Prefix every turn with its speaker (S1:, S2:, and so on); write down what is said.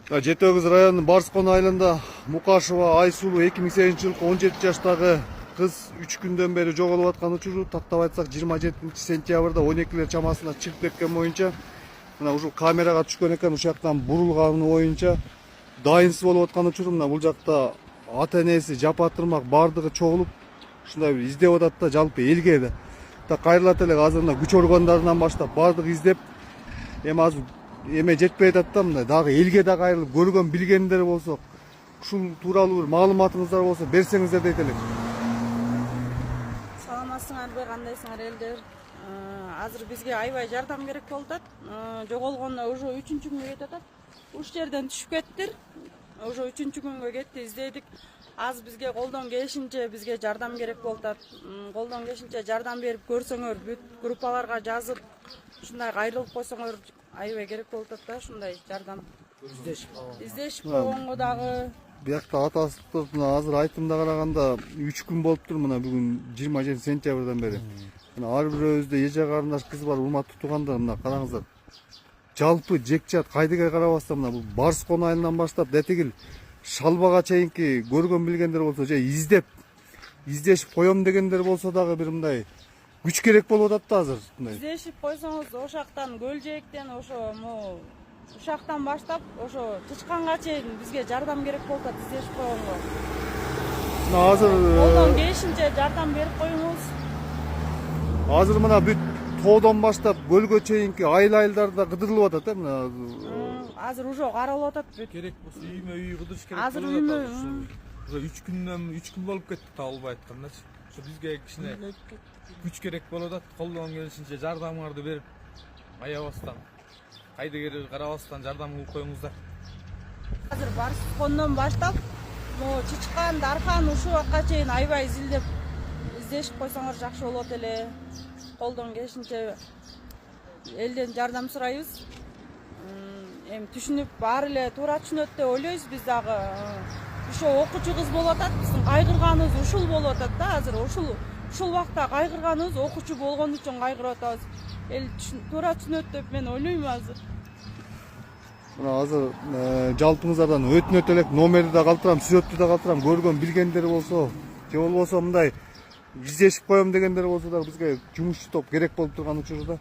S1: Жети Өгүз районунун Барскон айылында Мукашева Айсулуу 2008-жылкы 17 жаштагы кыз 3 күндөн бери жоголуп аткан учуру тактап айтсак 27-сентябрда 12 чамасында чыгып кеткен боюнча мына ушул камерага түшкөн экен. Ушул жактан бурулганы боюнча дайынсыз болуп аткан учуру мына бул жакта ата энеси жапатырмак бардыгы чогулуп ушундай бир издеп атат да, жалпы элге да кайрылат элек. Азыр мына күч органдарынан баштап бардыгы издеп, эми азыр эме жетпей атат да, мына дагы элге да кайрылып көргөн билгендер болсо, ушул тууралуу бир маалыматыңыздар болсо берсеңиздер дейт элек.
S2: Саламатсыңарбы, кандайсыңар элдер? Азыр бизге аябай жардам керек болуп атат. Жоголгондо уже 3-күнгө кетип атат. Уш жерден түшүп кеттир. Уже 3-күнгө кетти, издейдик. Аз бизге колдон келишинче бизге жардам керек болуп атат. Колдон келишинче жардам берип көрсөңөр, бүт группаларга жазып, ушундай кайрылып койсоңор аябай керек болуп атат да, ушундай жардам. Издешип койгонго дагы
S1: Биякта атасы мына азыр айтымда караганда 3 күн болуптур, мына бүгүн 27 сентябрдан бери. Мына ар бирөөбүздө эже карындаш кыз бар, урматтуу туугандар, мына караңыздар. Жалпы жекчат кайдыга карабастан мына бул Барскон айылынан баштап детигил Шалбага чейинки көргөн билгендер болсо же издешип коем дегендер болсо дагы бир мындай күч керек болуп атат да азыр. Мындай
S2: издешип койсоңуз ошактан Көлжээктен ошо ушактан баштап ошо Чычканга чейин бизге жардам керек болуп атат издешип койгонго.
S1: Мына азыр
S2: колдон келишинче жардам берип коюңуз.
S1: Азыр мына бүт тоодон баштап көлгө чейинки айыл-айылдарда кыдырылып атат, мына.
S2: Азыр уже каралып атат бүт.
S3: Керек болсо үймө үй кыдырыш керек.
S2: Азыр үймө
S3: уже 3 күн болуп кетти табылбай аткандачы. Ошо бизге кичине күч керек болуп атат. Колдон келишинче жардамыңарды берип, аябастан, кайдыгер карабастан жардам кылып коюңуздар.
S2: Азыр Барскондон баштап, Чычкан, Дархан ушул жакка чейин аябай издешип койсоңор жакшы болот эле. Колдон келишинче элден жардам сурайбыз. Эми түшүнүп, баары эле туура түшүнөт деп ойлойбуз биз дагы. Ошо окуучу кыз болуп атат, биздин кайгырганыбыз ушул болуп атат да. Азыр ушул убакта кайгырганыбыз окуучу болгон үчүн кайгырып атабыз. Эл туура түшүнөт деп мен ойлойм азыр.
S1: Мына азыр жалпыңыздардан өтүнөт элек, номерди да калтырам, сүрөттү да калтырам, көргөн билгендер болсо, же болбосо мындай издешип коем дегендер болсо да бизге жумушчу топ керек болуп турган учурда